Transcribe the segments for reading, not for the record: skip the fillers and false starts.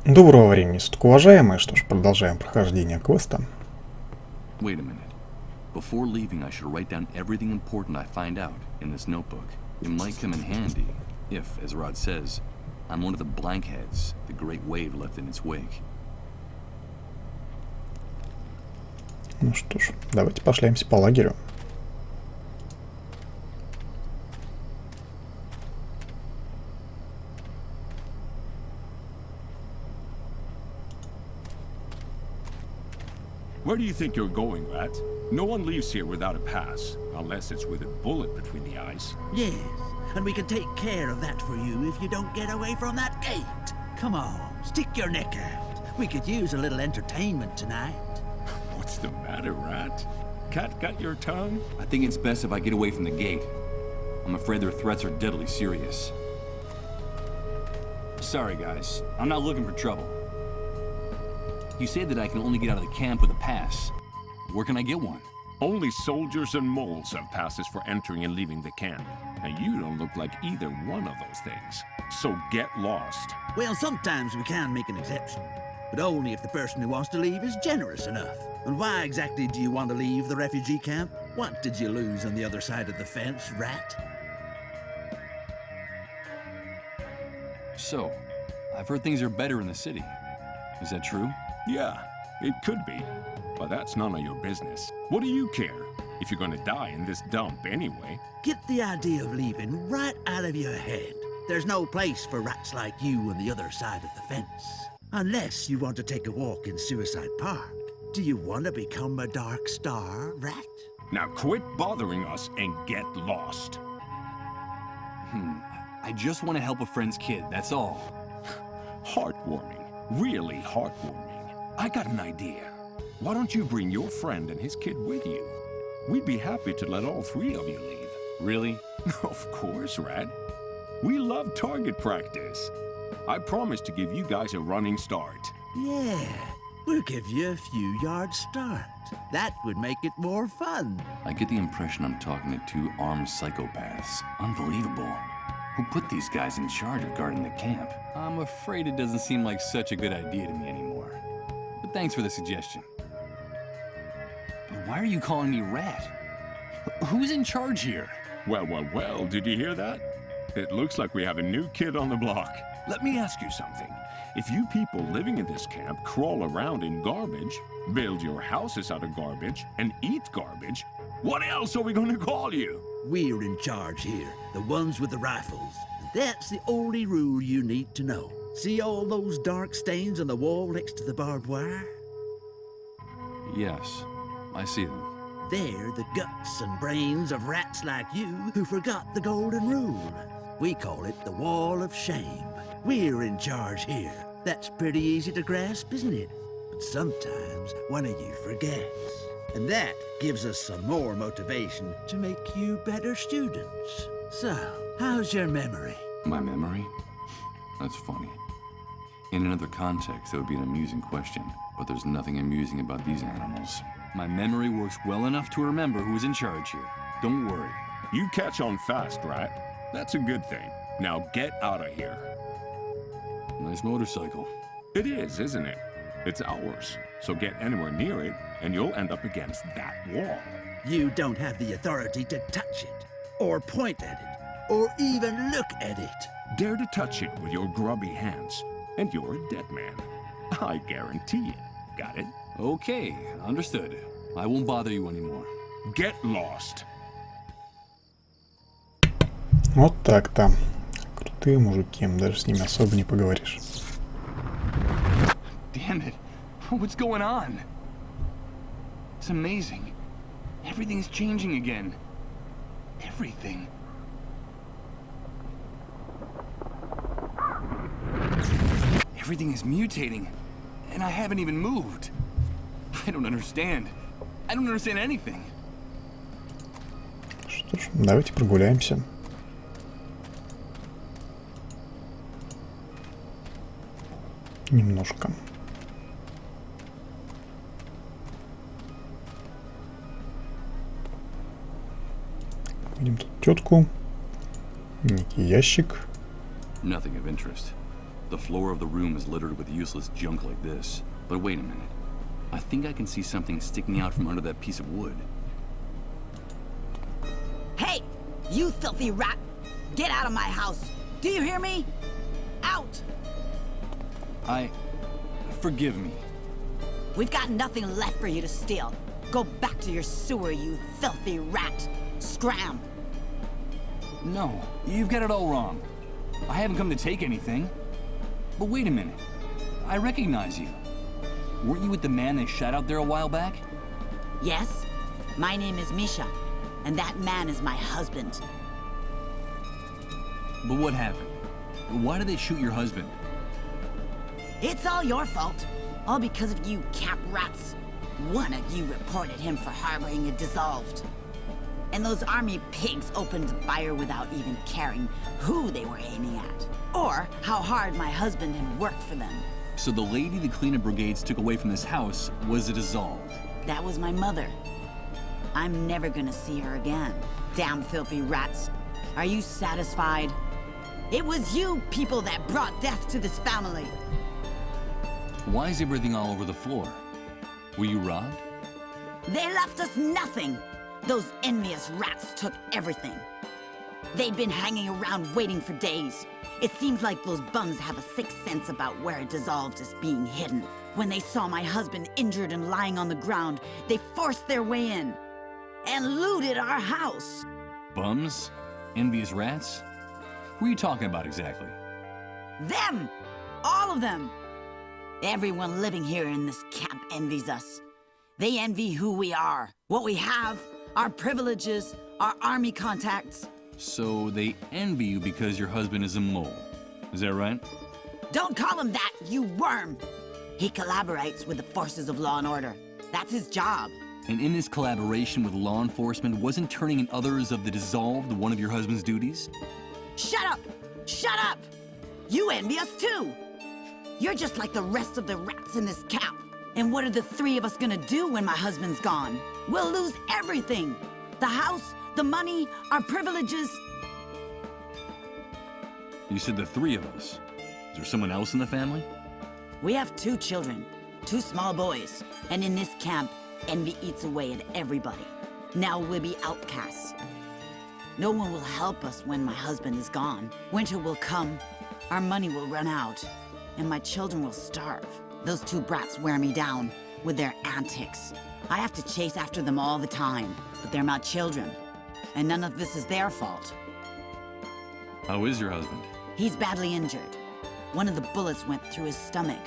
Доброго времени суток, уважаемые. Что ж, продолжаем прохождение квеста. Wait a minute. Before leaving, I should write down everything important I find out in this notebook. It might come in handy if, as Rod says, I'm one of the blankheads the great wave left in its wake. Ну что ж, давайте пошляемся по лагерю. Where do you think you're going, Rat? No one leaves here without a pass, unless it's with a bullet between the eyes. Yes, and we can take care of that for you if you don't get away from that gate. Come on, stick your neck out. We could use a little entertainment tonight. What's the matter, Rat? Cat got your tongue? I think it's best if I get away from the gate. I'm afraid their threats are deadly serious. Sorry, guys. I'm not looking for trouble. You say that I can only get out of the camp with a pass. Where can I get one? Only soldiers and moles have passes for entering and leaving the camp. And you don't look like either one of those things. So get lost. Well, sometimes we can make an exception, but only if the person who wants to leave is generous enough. And why exactly do you want to leave the refugee camp? What did you lose on the other side of the fence, Rat? So, I've heard things are better in the city. Is that true? Yeah, it could be. But that's none of your business. What do you care? If you're gonna die in this dump anyway. Get the idea of leaving right out of your head. There's no place for rats like you on the other side of the fence. Unless you want to take a walk in Suicide Park. Do you want to become a Dark Star, Rat? Now quit bothering us and get lost. I just want to help a friend's kid, that's all. Heartwarming. Really heartwarming. I got an idea. Why don't you bring your friend and his kid with you? We'd be happy to let all three of you leave. Really? Of course, Rad. We love target practice. I promise to give you guys a running start. Yeah, we'll give you a few yards start. That would make it more fun. I get the impression I'm talking to two armed psychopaths. Unbelievable. Who put these guys in charge of guarding the camp? I'm afraid it doesn't seem like such a good idea to me anymore. But thanks for the suggestion. But why are you calling me Rat? Who's in charge here? Well, did you hear that? It looks like we have a new kid on the block. Let me ask you something. If you people living in this camp crawl around in garbage, build your houses out of garbage, and eat garbage, what else are we gonna call you? We're in charge here, the ones with the rifles. And that's the only rule you need to know. See all those dark stains on the wall next to the barbed wire? Yes, I see them. They're the guts and brains of rats like you who forgot the golden rule. We call it the Wall of Shame. We're in charge here. That's pretty easy to grasp, isn't it? But sometimes one of you forgets. And that gives us some more motivation to make you better students. So, how's your memory? My memory? That's funny. In another context, that would be an amusing question, but there's nothing amusing about these animals. My memory works well enough to remember who's in charge here. Don't worry. You catch on fast, right? That's a good thing. Now get out of here. Nice motorcycle. It is, isn't it? It's ours. So get anywhere near it, and you'll end up against that wall. You don't have the authority to touch it, or point at it, or even look at it. Dare to touch it with your grubby hands, and you're a dead man. I guarantee it. Got it? Okay, understood. I won't bother you anymore. Get lost. Вот так-то. Крутые мужики, даже с ними особо не поговоришь. Damn it. What's going on? It's amazing. Everything's changing again. Everything. Everything is mutating, and I haven't even moved. I don't understand. I don't understand anything. Что ж, давайте прогуляемся. Немножко. Видим тут тетку. Некий ящик. Nothing of interest. The floor of the room is littered with useless junk like this. But wait a minute. I think I can see something sticking out from under that piece of wood. Hey! You filthy rat! Get out of my house! Do you hear me? Out! Forgive me. We've got nothing left for you to steal. Go back to your sewer, you filthy rat! Scram! No, you've got it all wrong. I haven't come to take anything. But wait a minute. I recognize you. Weren't you with the man they shot out there a while back? Yes? My name is Misha, and that man is my husband. But what happened? Why did they shoot your husband? It's all your fault. All because of you camp rats. One of you reported him for harboring a dissolved. And those army pigs opened fire without even caring who they were aiming at, or how hard my husband had worked for them. So the lady the cleanup brigades took away from this house was a dissolved. That was my mother. I'm never gonna see her again. Damn filthy rats. Are you satisfied? It was you people that brought death to this family. Why is everything all over the floor? Were you robbed? They left us nothing. Those envious rats took everything. They'd been hanging around waiting for days. It seems like those bums have a sixth sense about where a dissolved is being hidden. When they saw my husband injured and lying on the ground, they forced their way in and looted our house. Bums? Envious rats? Who are you talking about exactly? Them! All of them! Everyone living here in this camp envies us. They envy who we are, what we have, our privileges, our army contacts. So they envy you because your husband is a mole. Is that right? Don't call him that, you worm! He collaborates with the forces of law and order. That's his job. And in this collaboration with law enforcement, wasn't turning in others of the dissolved one of your husband's duties? Shut up! Shut up! You envy us too! You're just like the rest of the rats in this camp. And what are the three of us gonna do when my husband's gone? We'll lose everything. The house, the money, our privileges. You said the three of us. Is there someone else in the family? We have 2 children, 2 small boys. And in this camp, envy eats away at everybody. Now we'll be outcasts. No one will help us when my husband is gone. Winter will come, our money will run out, and my children will starve. Those 2 brats wear me down with their antics. I have to chase after them all the time, but they're my children, and none of this is their fault. How is your husband? He's badly injured. One of the bullets went through his stomach.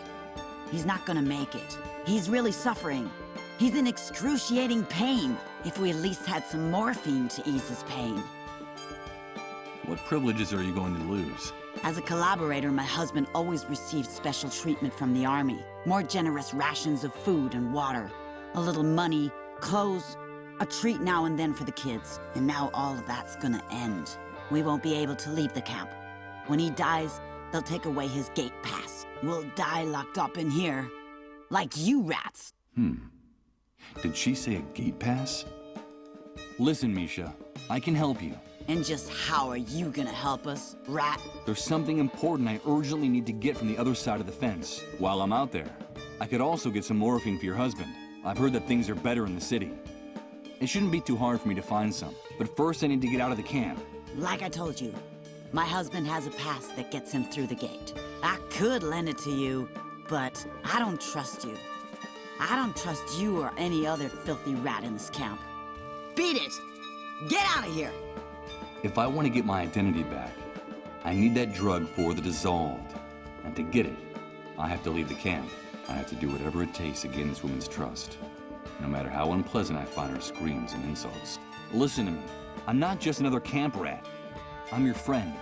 He's not gonna make it. He's really suffering. He's in excruciating pain. If we at least had some morphine to ease his pain. What privileges are you going to lose? As a collaborator, my husband always received special treatment from the army. More generous rations of food and water. A little money, clothes, a treat now and then for the kids. And now all of that's gonna end. We won't be able to leave the camp. When he dies, they'll take away his gate pass. We'll die locked up in here. Like you rats. Did she say a gate pass? Listen, Misha, I can help you. And just how are you gonna help us, rat? There's something important I urgently need to get from the other side of the fence. While I'm out there, I could also get some morphine for your husband. I've heard that things are better in the city. It shouldn't be too hard for me to find some. But first I need to get out of the camp. Like I told you, my husband has a pass that gets him through the gate. I could lend it to you, but I don't trust you. I don't trust you or any other filthy rat in this camp. Beat it! Get out of here! If I want to get my identity back, I need that drug for the dissolved. And to get it, I have to leave the camp. I have to do whatever it takes to gain this woman's trust. No matter how unpleasant I find her screams and insults. Listen to me. I'm not just another camp rat. I'm your friend.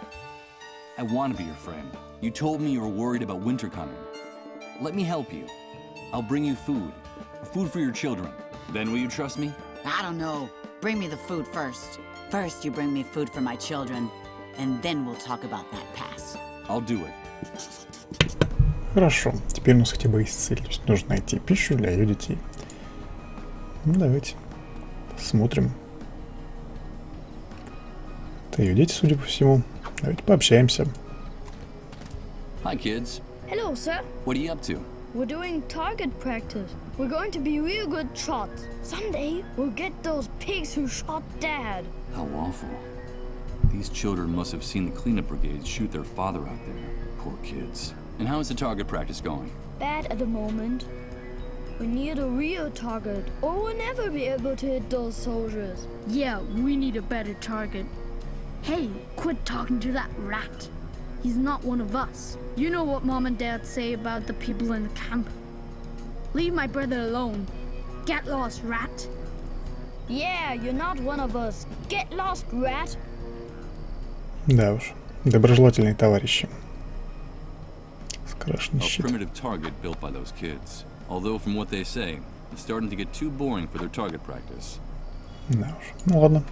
I want to be your friend. You told me you were worried about winter coming. Let me help you. I'll bring you food. Food for your children. Then will you trust me? I don't know. Bring me the food first. First, you bring me food for my children, and then we'll talk about that pass. I'll do it. Хорошо, теперь у нас хотя бы есть цель. То есть нужно найти пищу для ее детей. Ну, давайте посмотрим. Это ее дети, судя по всему. Давайте пообщаемся. Hi, kids. Hello, sir. What are you up to? We're doing target practice. We're going to be real good shots. Someday, we'll get those pigs who shot Dad. How awful. These children must have seen the cleanup brigades shoot their father out there. Poor kids. And how is the target practice going? Bad at the moment. We need a real target, or we'll never be able to hit those soldiers. Yeah, we need a better target. Hey, quit talking to that rat. He's not one of us. You know what Mom and Dad say about the people in the camp. Leave my brother alone. Get lost, rat. Yeah, you're not one of us. Get lost, rat. Да уж, доброжелательные товарищи. A Страшный щит. primitive target built by those kids. Although, from what they say, it's starting to get too boring for their target practice. Да уж, ну ладно.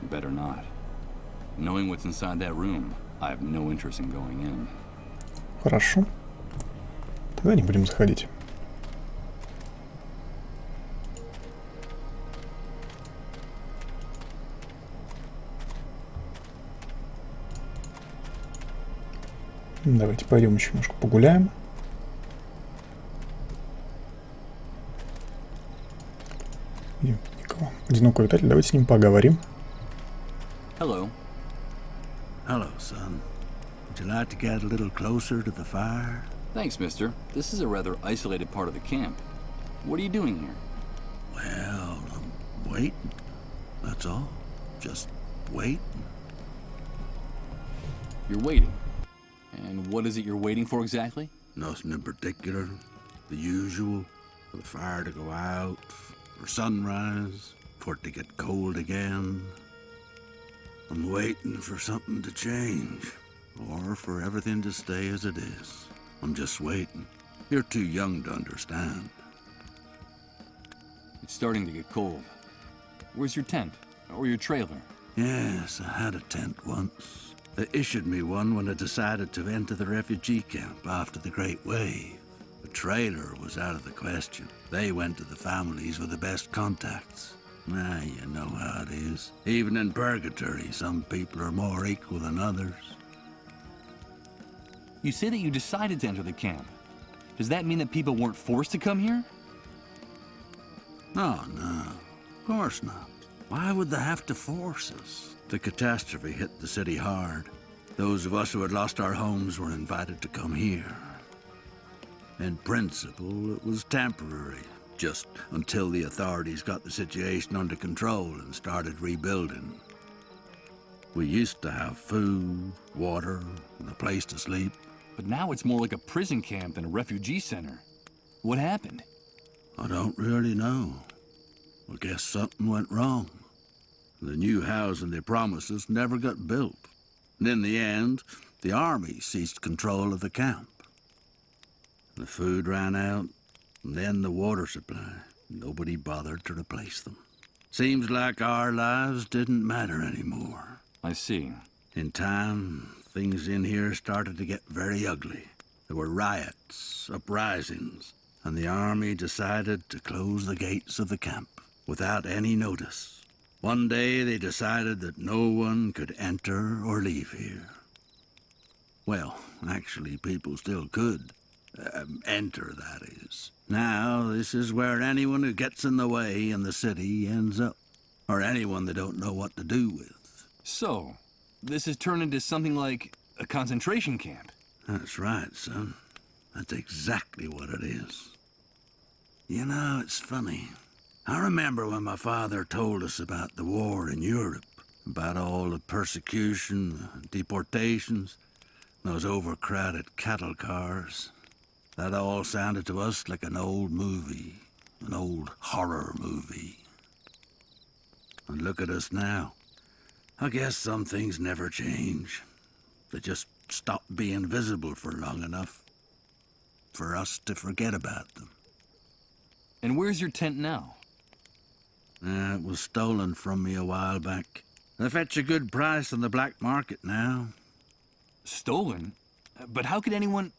Better not. Knowing what's inside that room, I have no interest in going in. Хорошо. Тогда не будем заходить. Давайте пойдем еще немножко погуляем. Видим никого. Одинокого обитателя. Давайте с ним поговорим. Hello. Hello, son. Would you like to get a little closer to the fire? Thanks, mister. This is a rather isolated part of the camp. What are you doing here? Well, I'm waiting. That's all. Just waiting. You're waiting. And what is it you're waiting for exactly? Nothing in particular. The usual. For the fire to go out. For sunrise. For it to get cold again. I'm waiting for something to change. Or for everything to stay as it is. I'm just waiting. You're too young to understand. It's starting to get cold. Where's your tent? Or your trailer? Yes, I had a tent once. They issued me one when I decided to enter the refugee camp after the Great Wave. The trailer was out of the question. They went to the families with the best contacts. Ah, you know how it is. Even in purgatory, some people are more equal than others. You say that you decided to enter the camp. Does that mean that people weren't forced to come here? Oh, no. Of course not. Why would they have to force us? The catastrophe hit the city hard. Those of us who had lost our homes were invited to come here. In principle, it was temporary, just until the authorities got the situation under control and started rebuilding. We used to have food, water, and a place to sleep. But now it's more like a prison camp than a refugee center. What happened? I don't really know. I guess something went wrong. The new housing they promised us never got built. And in the end, the army ceased control of the camp. The food ran out, and then the water supply. Nobody bothered to replace them. Seems like our lives didn't matter anymore. I see. In time, things in here started to get very ugly. There were riots, uprisings, and the army decided to close the gates of the camp without any notice. One day they decided that no one could enter or leave here. Well, actually, people still could. Enter, that is. Now, this is where anyone who gets in the way in the city ends up. Or anyone they don't know what to do with. So, this has turned into something like a concentration camp. That's right, son. That's exactly what it is. You know, it's funny. I remember when my father told us about the war in Europe, about all the persecution, deportations, those overcrowded cattle cars. That all sounded to us like an old movie, an old horror movie. And look at us now. I guess some things never change. They just stop being visible for long enough for us to forget about them. And where's your tent now? It was stolen from me a while back. They fetch a good price on the black market now. Stolen? But how could anyone...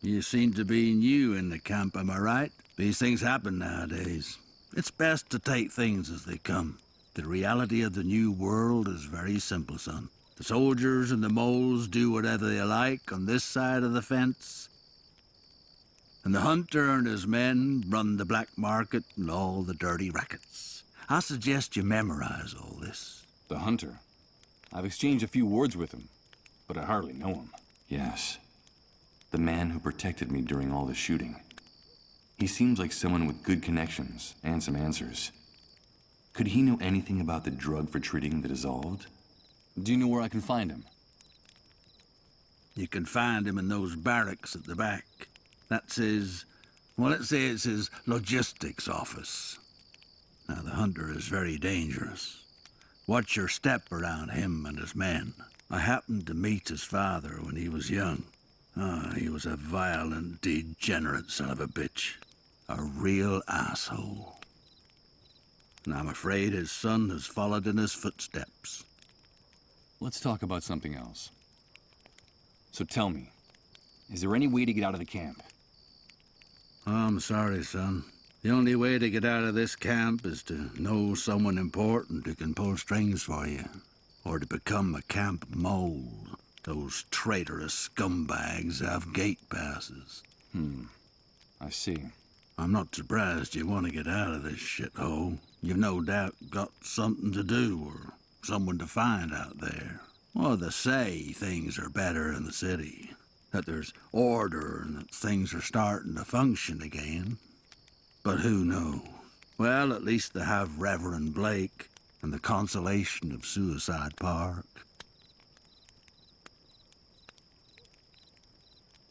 You seem to be new in the camp, am I right? These things happen nowadays. It's best to take things as they come. The reality of the new world is very simple, son. The soldiers and the moles do whatever they like on this side of the fence. And the hunter and his men run the black market and all the dirty rackets. I suggest you memorize all this. The hunter? I've exchanged a few words with him, but I hardly know him. Yes. The man who protected me during all the shooting. He seems like someone with good connections and some answers. Could he know anything about the drug for treating the dissolved? Do you know where I can find him? You can find him in those barracks at the back. That's his... well, let's say it's his logistics office. Now, the hunter is very dangerous. Watch your step around him and his men. I happened to meet his father when he was young. He was a violent, degenerate son of a bitch. A real asshole. And I'm afraid his son has followed in his footsteps. Let's talk about something else. So tell me, is there any way to get out of the camp? I'm sorry, son. The only way to get out of this camp is to know someone important who can pull strings for you. Or to become a camp mole. Those traitorous scumbags have gate passes. I see. I'm not surprised you want to get out of this shithole. You've no doubt got something to do or someone to find out there. Well, they say things are better in the city. That there's order and that things are starting to function again. But who knows? Well, at least they have Reverend Blake and the consolation of Suicide Park.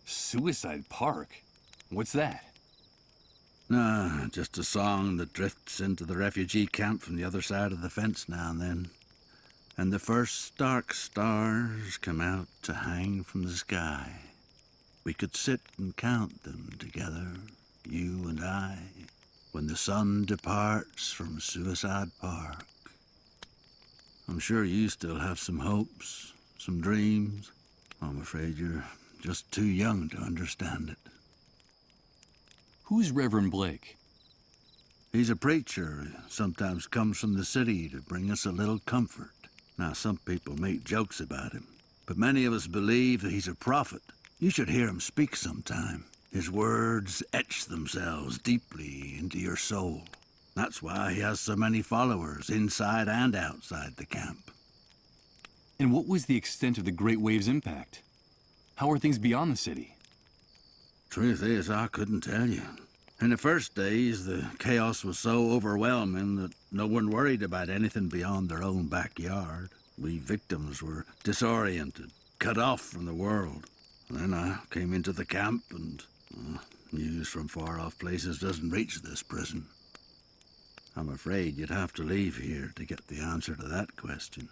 Suicide Park? What's that? Nah, just a song that drifts into the refugee camp from the other side of the fence now and then. And the first dark stars come out to hang from the sky. We could sit and count them together, you and I, when the sun departs from Suicide Park. I'm sure you still have some hopes, some dreams. I'm afraid you're just too young to understand it. Who's Reverend Blake? He's a preacher who sometimes comes from the city to bring us a little comfort. Now, some people make jokes about him, but many of us believe that he's a prophet. You should hear him speak sometime. His words etch themselves deeply into your soul. That's why he has so many followers inside and outside the camp. And what was the extent of the Great Wave's impact? How are things beyond the city? Truth is, I couldn't tell you. In the first days, the chaos was so overwhelming that no one worried about anything beyond their own backyard. We victims were disoriented, cut off from the world. Then I came into the camp and news from far-off places doesn't reach this prison. I'm afraid you'd have to leave here to get the answer to that question.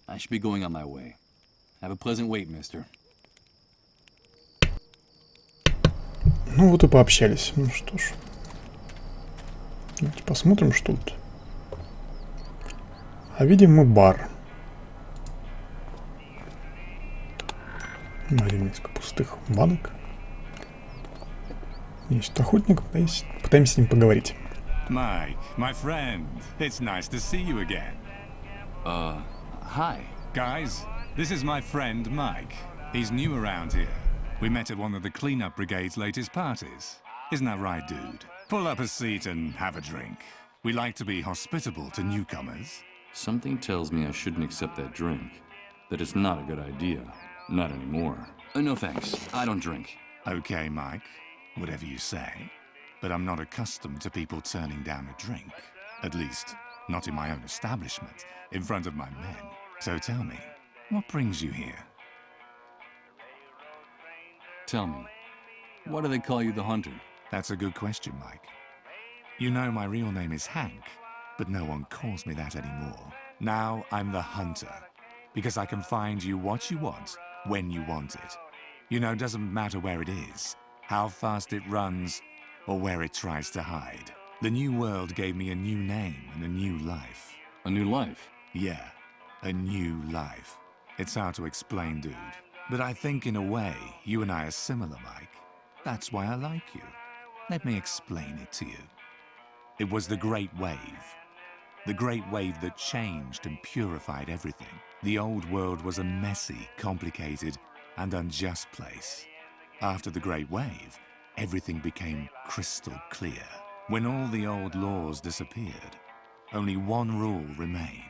I should be going on my way. Have a pleasant wait, mister. Ну вот и пообщались. Ну что ж. Давайте посмотрим, что тут. А видим мы бар. Найдем несколько пустых банок. Есть охотник, пытаемся с ним поговорить. Mike, my friend, it's nice to see you again. Hi. Guys, this is my friend Mike. He's new around here. We met at one of the cleanup brigade's latest parties. Isn't that right, dude? Pull up a seat and have a drink. We like to be hospitable to newcomers. Something tells me I shouldn't accept that drink. That it's not a good idea. Not anymore. No thanks. I don't drink. Okay, Mike. Whatever you say. But I'm not accustomed to people turning down a drink. At least, not in my own establishment, in front of my men. So tell me, what brings you here? Tell me, why do they call you the Hunter? That's a good question, Mike. You know my real name is Hank, but no one calls me that anymore. Now I'm the Hunter, because I can find you what you want, when you want it. You know, it doesn't matter where it is, how fast it runs, or where it tries to hide. The new world gave me a new name and a new life. A new life? Yeah, a new life. It's hard to explain, dude. But I think in a way, you and I are similar, Mike. That's why I like you. Let me explain it to you. It was the Great Wave. The Great Wave that changed and purified everything. The old world was a messy, complicated, and unjust place. After the Great Wave, everything became crystal clear. When all the old laws disappeared, only one rule remained.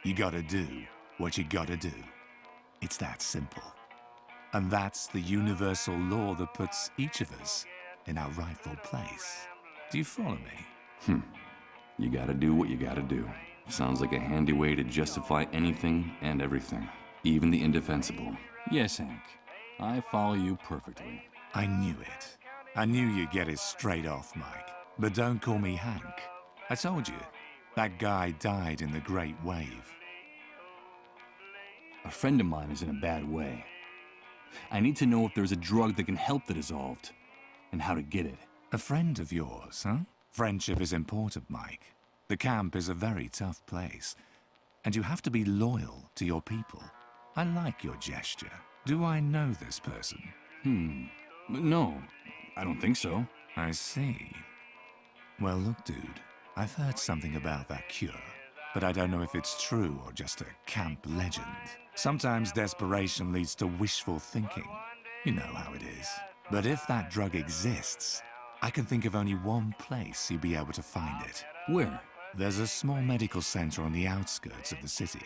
You gotta do what you gotta do. It's that simple. And that's the universal law that puts each of us in our rightful place. Do you follow me? You gotta do what you gotta do. Sounds like a handy way to justify anything and everything, even the indefensible. Yes, Hank. I follow you perfectly. I knew it. I knew you'd get it straight off, Mike. But don't call me Hank. I told you, that guy died in the Great Wave. A friend of mine is in a bad way. I need to know if there's a drug that can help the dissolved, and how to get it. A friend of yours, huh? Friendship is important, Mike. The camp is a very tough place, and you have to be loyal to your people. I like your gesture. Do I know this person? No, I don't think so. I see. Well, look, dude, I've heard something about that cure, but I don't know if it's true or just a camp legend. Sometimes desperation leads to wishful thinking. You know how it is. But if that drug exists, I can think of only one place you'd be able to find it. Where? There's a small medical center on the outskirts of the city.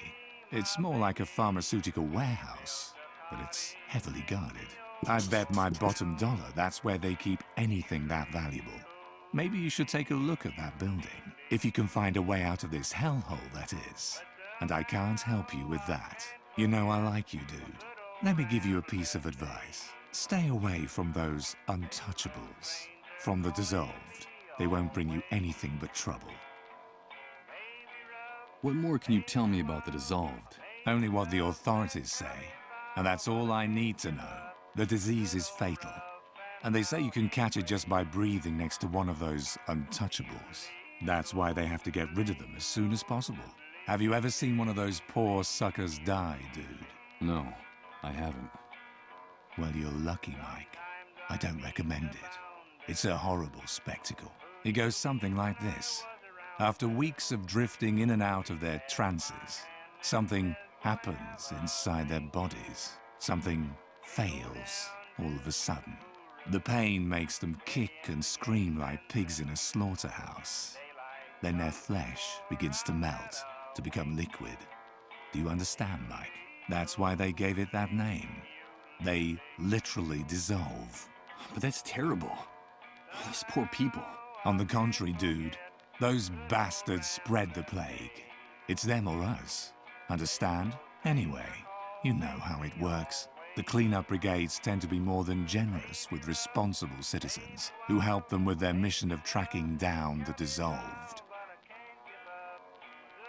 It's more like a pharmaceutical warehouse, but it's heavily guarded. I bet my bottom dollar that's where they keep anything that valuable. Maybe you should take a look at that building, if you can find a way out of this hellhole, that is. And I can't help you with that. You know I like you, dude. Let me give you a piece of advice. Stay away from those untouchables. From the dissolved. They won't bring you anything but trouble. What more can you tell me about the dissolved? Only what the authorities say. And that's all I need to know. The disease is fatal. And they say you can catch it just by breathing next to one of those untouchables. That's why they have to get rid of them as soon as possible. Have you ever seen one of those poor suckers die, dude? No, I haven't. Well, you're lucky, Mike. I don't recommend it. It's a horrible spectacle. It goes something like this. After weeks of drifting in and out of their trances, something happens inside their bodies. Something fails all of a sudden. The pain makes them kick and scream like pigs in a slaughterhouse. Then their flesh begins to melt, to become liquid. Do you understand, Mike? That's why they gave it that name. They literally dissolve. But that's terrible. Those poor people. On the contrary, dude, those bastards spread the plague. It's them or us. Understand? Anyway, you know how it works. The cleanup brigades tend to be more than generous with responsible citizens who help them with their mission of tracking down the dissolved.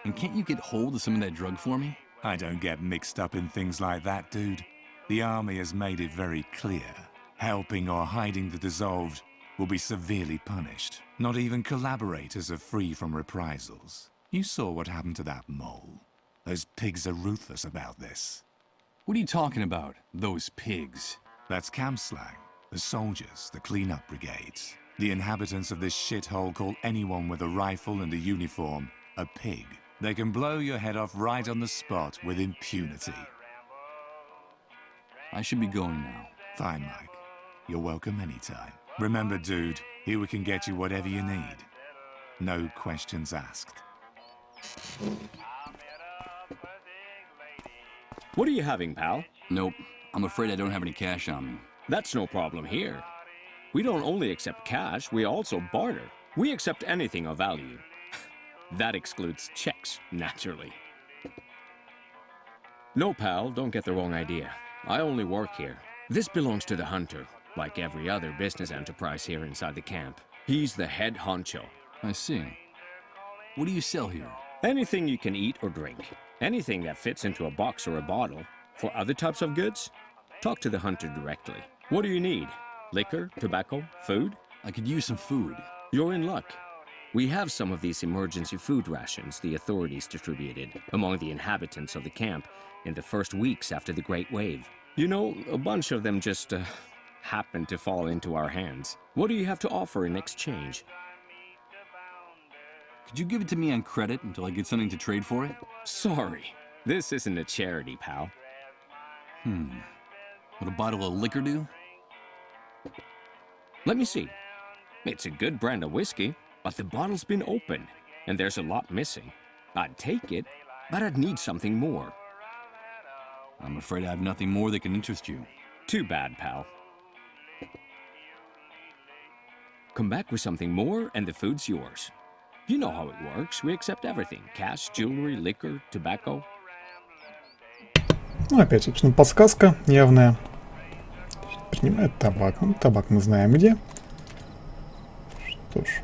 And can't you get hold of some of that drug for me? I don't get mixed up in things like that, dude. The army has made it very clear. Helping or hiding the dissolved will be severely punished. Not even collaborators are free from reprisals. You saw what happened to that mole. Those pigs are ruthless about this. What are you talking about, those pigs? That's camp slang. The soldiers, the cleanup brigades. The inhabitants of this shithole call anyone with a rifle and a uniform a pig. They can blow your head off right on the spot with impunity. I should be going now. Fine, Mike. You're welcome anytime. Remember, dude, here we can get you whatever you need. No questions asked. What are you having, pal? Nope. I'm afraid I don't have any cash on me. That's no problem here. We don't only accept cash, we also barter. We accept anything of value. That excludes checks, naturally. No, pal, don't get the wrong idea. I only work here. This belongs to the hunter, like every other business enterprise here inside the camp. He's the head honcho. I see. What do you sell here? Anything you can eat or drink. Anything that fits into a box or a bottle. For other types of goods, talk to the hunter directly. What do you need? Liquor, tobacco, food? I could use some food. You're in luck. We have some of these emergency food rations the authorities distributed among the inhabitants of the camp in the first weeks after the Great Wave. You know, a bunch of them just happened to fall into our hands. What do you have to offer in exchange? Could you give it to me on credit until I get something to trade for it? Sorry, this isn't a charity, pal. Would a bottle of liquor do? Let me see. It's a good brand of whiskey, but the bottle's been opened, and there's a lot missing. I'd take it, but I'd need something more. I'm afraid I have nothing more that can interest you. Too bad, pal. Come back with something more, and the food's yours. You know how it works. We accept everything. Cash, jewelry, liquor, tobacco. Ну, опять, собственно, подсказка явная. Принимает табак. Ну, табак мы знаем где. Что ж.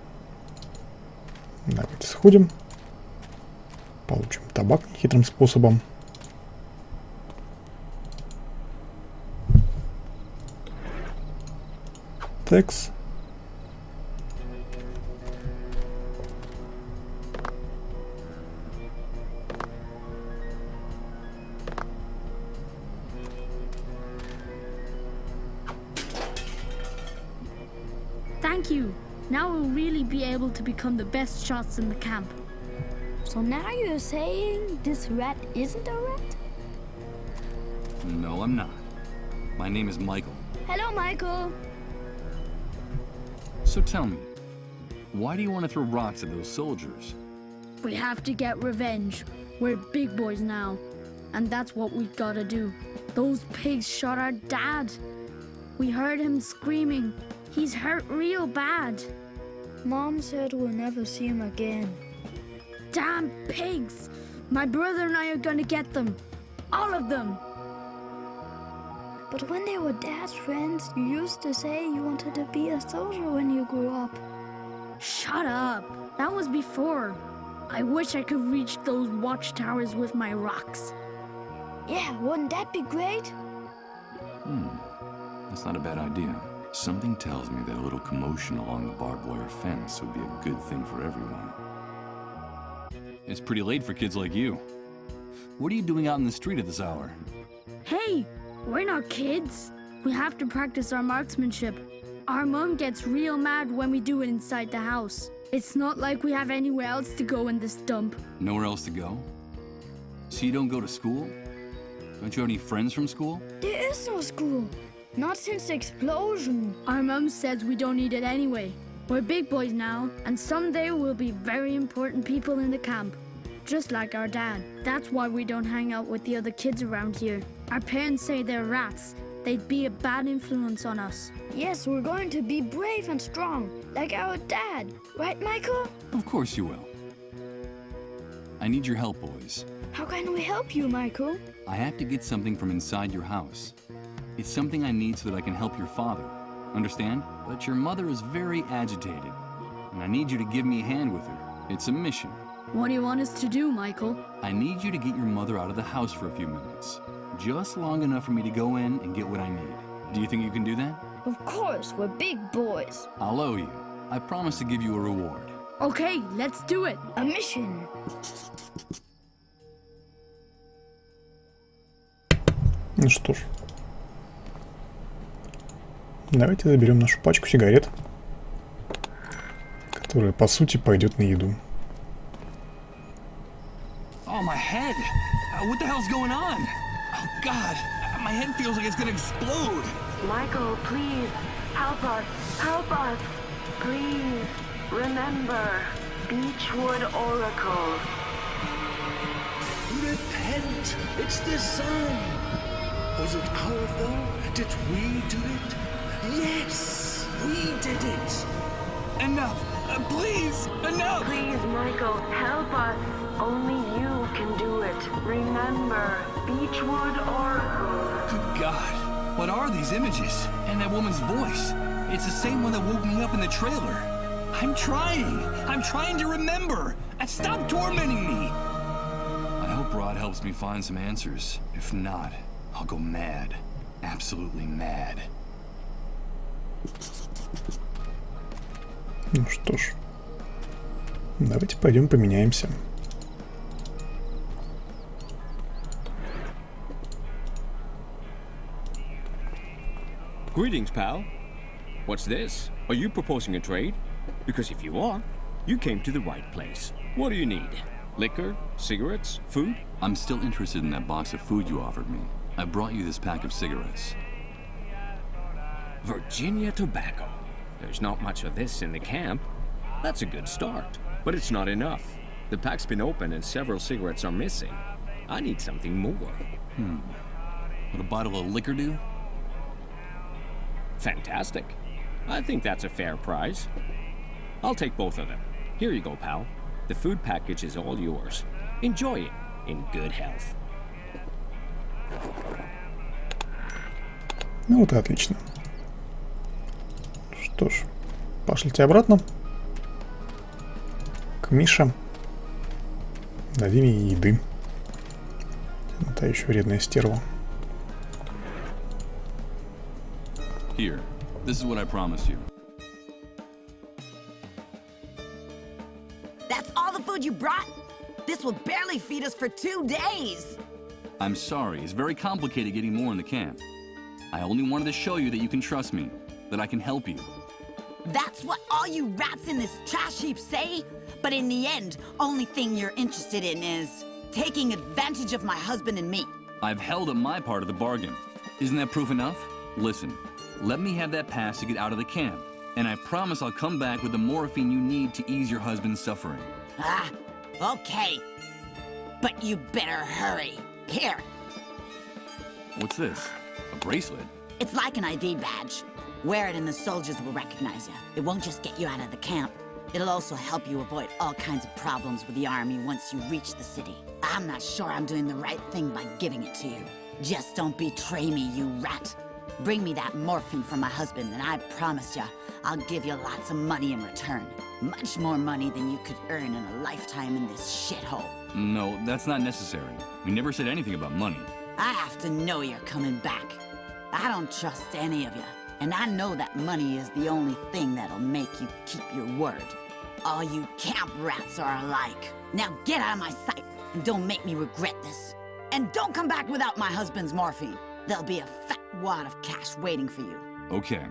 Давайте сходим. Получим табак нехитрым способом. Текс. Thank you. Now we'll really be able to become the best shots in the camp. So now you're saying this rat isn't a rat? No, I'm not. My name is Michael. Hello, Michael. So tell me, why do you want to throw rocks at those soldiers? We have to get revenge. We're big boys now, and that's what we gotta do. Those pigs shot our dad. We heard him screaming. He's hurt real bad. Mom said we'll never see him again. Damn pigs! My brother and I are gonna get them. All of them. But when they were Dad's friends, you used to say you wanted to be a soldier when you grew up. Shut up. That was before. I wish I could reach those watchtowers with my rocks. Yeah, wouldn't that be great? That's not a bad idea. Something tells me that a little commotion along the barbed wire fence would be a good thing for everyone. It's pretty late for kids like you. What are you doing out in the street at this hour? Hey, we're not kids. We have to practice our marksmanship. Our mom gets real mad when we do it inside the house. It's not like we have anywhere else to go in this dump. Nowhere else to go? So you don't go to school? Don't you have any friends from school? There is no school. Not since the explosion. Our mom says we don't need it anyway. We're big boys now, and someday we'll be very important people in the camp. Just like our dad. That's why we don't hang out with the other kids around here. Our parents say they're rats. They'd be a bad influence on us. Yes, we're going to be brave and strong, like our dad. Right, Michael? Of course you will. I need your help, boys. How can we help you, Michael? I have to get something from inside your house. It's something I need so that I can help your father. Understand? But your mother is very agitated, and I need you to give me a hand with her. It's a mission. What do you want us to do, Michael? I need you to get your mother out of the house for a few minutes. Just long enough for me to go in and get what I need. Do you think you can do that? Of course, we're big boys. I'll owe you. I promise to give you a reward. Okay, let's do it. A mission. Ну что ж. Давайте заберем нашу пачку сигарет, которая, по сути, пойдет на еду. Oh, my head! What the hell's going on? Oh, God! My head feels like it's gonna explode! Michael, please, help us! Help us! Please, remember, Beechwood Oracle. Repent! It's the sun! Was it our fault? Did we do it? Yes! We did it! Enough! Please! Enough! Please, Michael, help us! Only you can do it. Remember, Beechwood Oracle. Good God! What are these images? And that woman's voice? It's the same one that woke me up in the trailer. I'm trying! I'm trying to remember! And stop tormenting me! I hope Rod helps me find some answers. If not, I'll go mad. Absolutely mad. Ну что ж. Давайте пойдем поменяемся. Greetings, pal. What's this? Are you proposing a trade? Because if you are, you came to the right place. What do you need? Liquor? Cigarettes? Food? I'm still interested in that box of food you offered me. I brought you this pack of cigarettes. Virginia tobacco. There's not much of this in the camp. That's a good start, but it's not enough. The pack's been open and several cigarettes are missing. I need something more. Would a bottle of liquor do? Fantastic. I think that's a fair price. I'll take both of them. Here you go, pal. The food package is all yours. Enjoy it in good health. Ну вот и отлично. Что ж, пошлите обратно. К Мише. Дадим ей еды. Та еще вредная стерва. Here, this is what I promised you. That's all the food you brought? This will barely feed us for 2 days. I'm sorry, it's very complicated getting more in the camp. I only wanted to show you that you can trust me, that I can help you. That's what all you rats in this trash heap say? But in the end, only thing you're interested in is taking advantage of my husband and me. I've held up my part of the bargain. Isn't that proof enough? Listen, let me have that pass to get out of the camp, and I promise I'll come back with the morphine you need to ease your husband's suffering. Ah, okay. But you better hurry. Here. What's this? A bracelet? It's like an ID badge. Wear it and the soldiers will recognize you. It won't just get you out of the camp. It'll also help you avoid all kinds of problems with the army once you reach the city. I'm not sure I'm doing the right thing by giving it to you. Just don't betray me, you rat. Bring me that morphine from my husband and I promise you, I'll give you lots of money in return. Much more money than you could earn in a lifetime in this shithole. No, that's not necessary. We never said anything about money. I have to know you're coming back. I don't trust any of you. And I know that money is the only thing that'll make you keep your word. All you camp rats are alike. Now get out of my sight and don't make me regret this. And don't come back without my husband's morphine. There'll be a fat wad of cash waiting for you. Okay.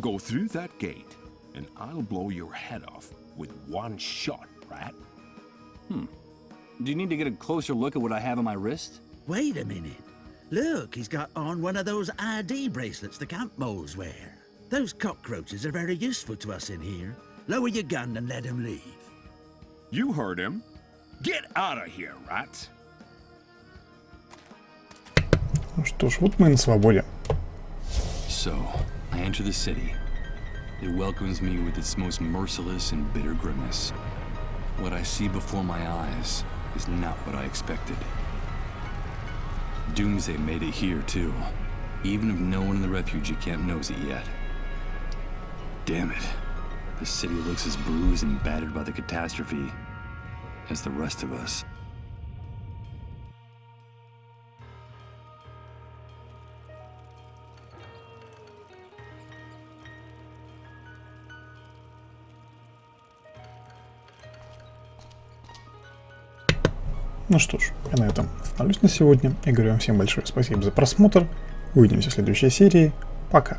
Go through that gate, and I'll blow your head off with one shot, rat. Do you need to get a closer look at what I have on my wrist? Wait a minute. Look, he's got on one of those ID bracelets the camp moles wear. Those cockroaches are very useful to us in here. Lower your gun and let him leave. You heard him. Get out of here, rat. Ну что ж, вот мы и на свободе. So, I enter the city. It welcomes me with its most merciless and bitter grimace. What I see before my eyes is not what I expected. Doomsday made it here, too. Even if no one in the refugee camp knows it yet. Damn it. The city looks as bruised and battered by the catastrophe as the rest of us. Ну что ж, я на этом остановлюсь на сегодня и говорю вам всем большое спасибо за просмотр. Увидимся в следующей серии. Пока.